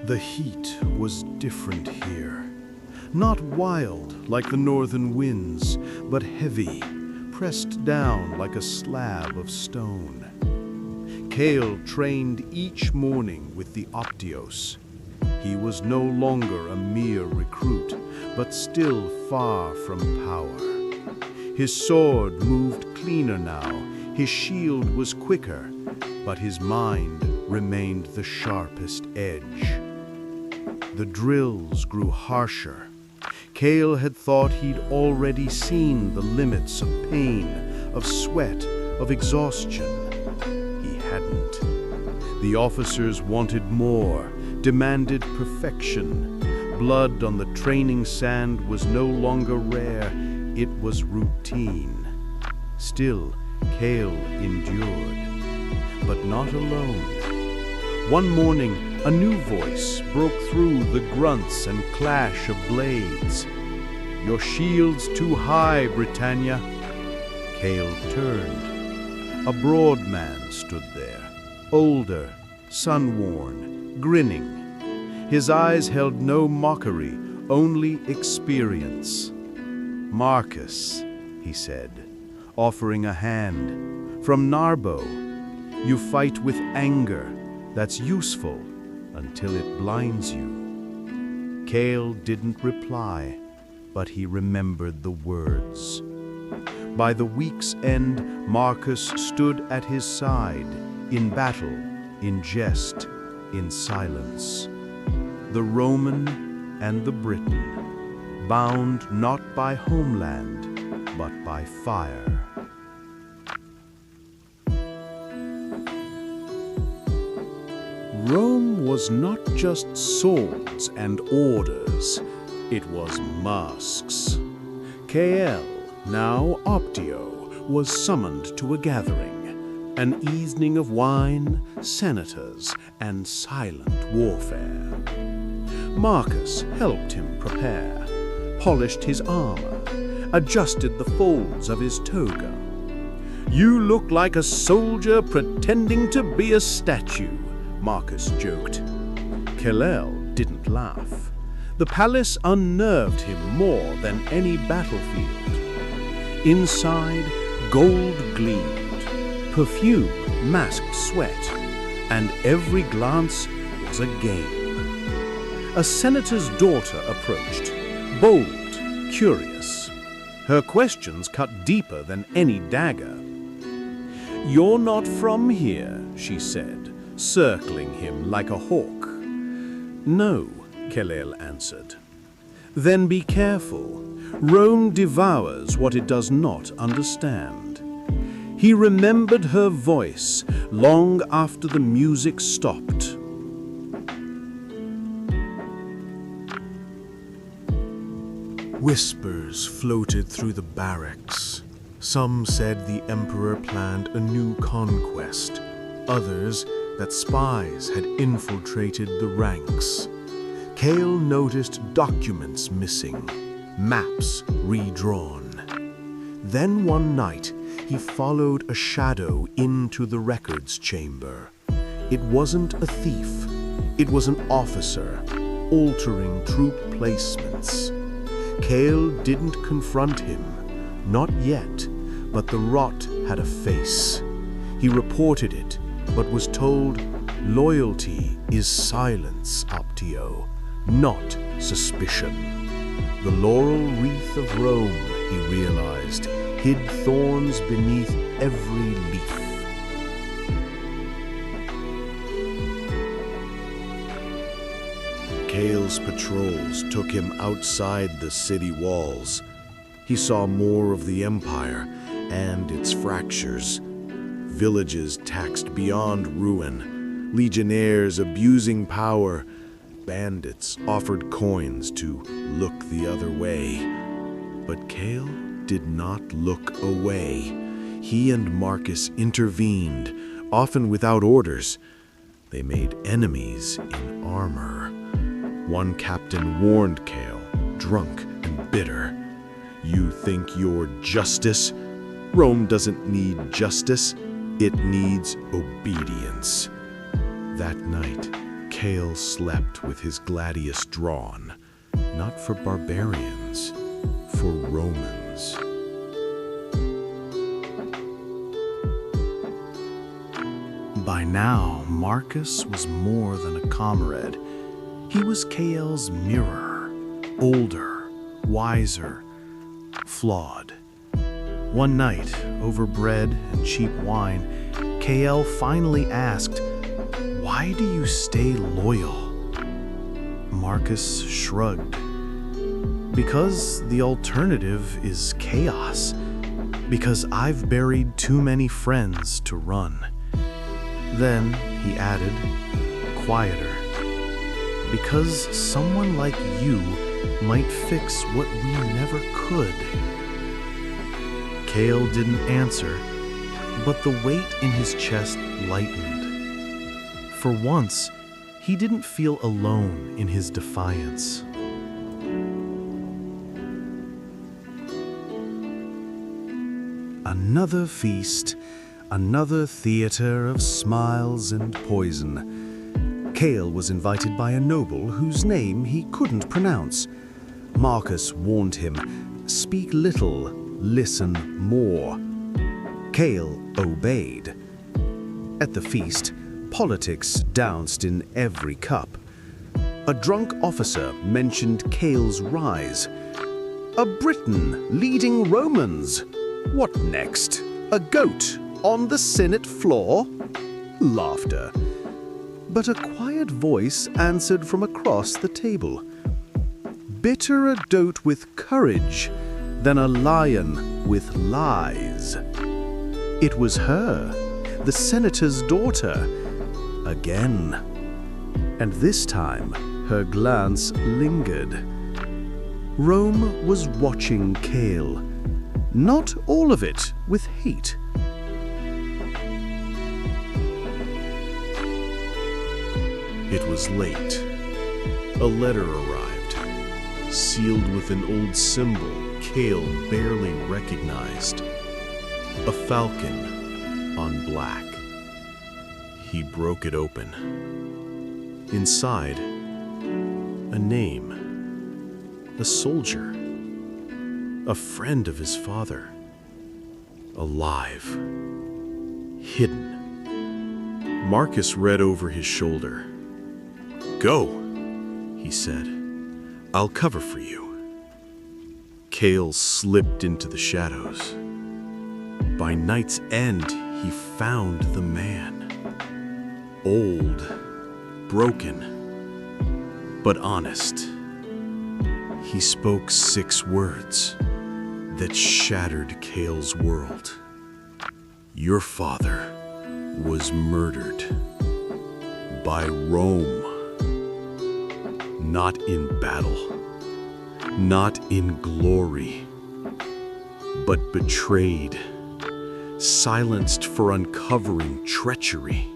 The heat was different here. Not wild like the northern winds, but heavy, pressed down like a slab of stone. Kael trained each morning with the Optios. He was no longer a mere recruit, but still far from power. His sword moved cleaner now, his shield was quicker, but his mind remained the sharpest edge. The drills grew harsher. Kael had thought he'd already seen the limits of pain, of sweat, of exhaustion. He hadn't. The officers wanted more, demanded perfection. Blood on the training sand was no longer rare, it was routine. Still, Kael endured, but not alone. One morning, a new voice broke through the grunts and clash of blades. "Your shield's too high, Britannia." Kael turned. A broad man stood there, older, sun-worn, grinning. His eyes held no mockery, only experience. "Marcus," he said, offering a hand. "From Narbo. You fight with anger. That's useful until it blinds you." Kael didn't reply, but he remembered the words. By the week's end, Marcus stood at his side, in battle, in jest, in silence. The Roman and the Briton, bound not by homeland, but by fire. Rome was not just swords and orders, it was masks. Kael, now Optio, was summoned to a gathering, an evening of wine, senators, and silent warfare. Marcus helped him prepare, polished his armor, adjusted the folds of his toga. "You look like a soldier pretending to be a statue," Marcus joked. Kael didn't laugh. The palace unnerved him more than any battlefield. Inside, gold gleamed, perfume masked sweat, and every glance was a game. A senator's daughter approached, bold, curious. Her questions cut deeper than any dagger. "You're not from here," she said, circling him like a hawk. "No," Kael answered. "Then be careful. Rome devours what it does not understand." He remembered her voice long after the music stopped. Whispers floated through the barracks. Some said the emperor planned a new conquest. Others that spies had infiltrated the ranks. Kael noticed documents missing, maps redrawn. Then one night, he followed a shadow into the records chamber. It wasn't a thief, it was an officer, altering troop placements. Kael didn't confront him, not yet, but the rot had a face. He reported it, but was told, "Loyalty is silence, Optio, not suspicion." The laurel wreath of Rome, he realized, hid thorns beneath every leaf. Kael's patrols took him outside the city walls. He saw more of the empire and its fractures. Villages taxed beyond ruin, legionnaires abusing power, bandits offered coins to look the other way. But Kael did not look away. He and Marcus intervened, often without orders. They made enemies in armor. One captain warned Kael, drunk and bitter, You think you're justice? Rome doesn't need justice, it needs obedience. That night, Kael slept with his gladius drawn, not for barbarians, for Romans. By now, Marcus was more than a comrade. He was Kael's mirror, older, wiser, flawed. One night, over bread and cheap wine, Kael finally asked, "Why do you stay loyal?" Marcus shrugged. "Because the alternative is chaos. Because I've buried too many friends to run." Then he added, quieter, "Because someone like you might fix what we never could." Kael didn't answer, but the weight in his chest lightened. For once, he didn't feel alone in his defiance. Another feast, another theater of smiles and poison. Kael was invited by a noble whose name he couldn't pronounce. Marcus warned him, "Speak little, listen more." Kael obeyed. At the feast, politics danced in every cup. A drunk officer mentioned Kael's rise. "A Briton leading Romans. What next? A goat on the Senate floor?" Laughter. But a quiet voice answered from across the table. "Bitter a dote with courage than a lion with lies." It was her, the senator's daughter, again. And this time, her glance lingered. Rome was watching Kael, not all of it with hate. It was late. A letter arrived, sealed with an old symbol Kael barely recognized. A falcon on black. He broke it open. Inside, a name. A soldier. A friend of his father. Alive. Hidden. Marcus read over his shoulder. "Go," he said. "I'll cover for you." Kael slipped into the shadows. By night's end, he found the man. Old, broken, but honest. He spoke 6 words that shattered Kael's world. "Your father was murdered by Rome. Not in battle, not in glory, but betrayed, silenced for uncovering treachery."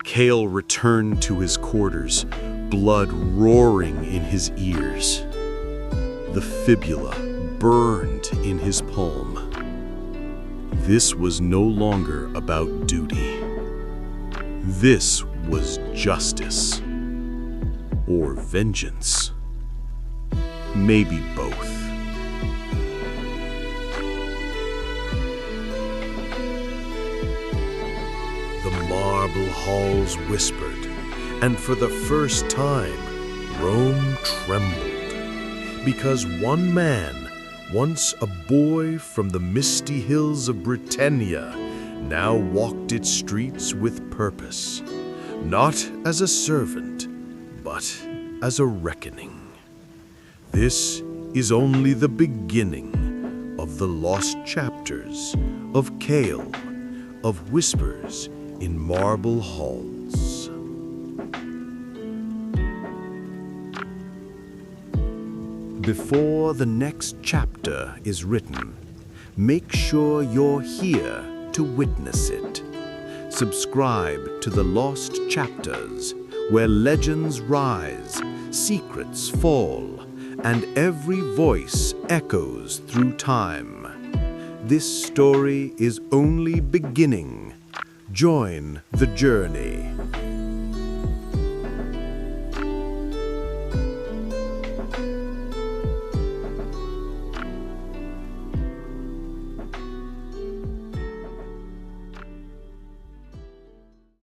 Kael returned to his quarters, blood roaring in his ears. The fibula burned in his palm. This was no longer about duty. This was justice. Or vengeance. Maybe both. The marble halls whispered, and for the first time, Rome trembled. Because one man, once a boy from the misty hills of Britannia, now walked its streets with purpose, not as a servant, but as a reckoning. This is only the beginning of the lost chapters of Kael, of whispers in marble halls. Before the next chapter is written, make sure you're here to witness it. Subscribe to the Lost Chapters, where legends rise, secrets fall, and every voice echoes through time. This story is only beginning. Join the journey.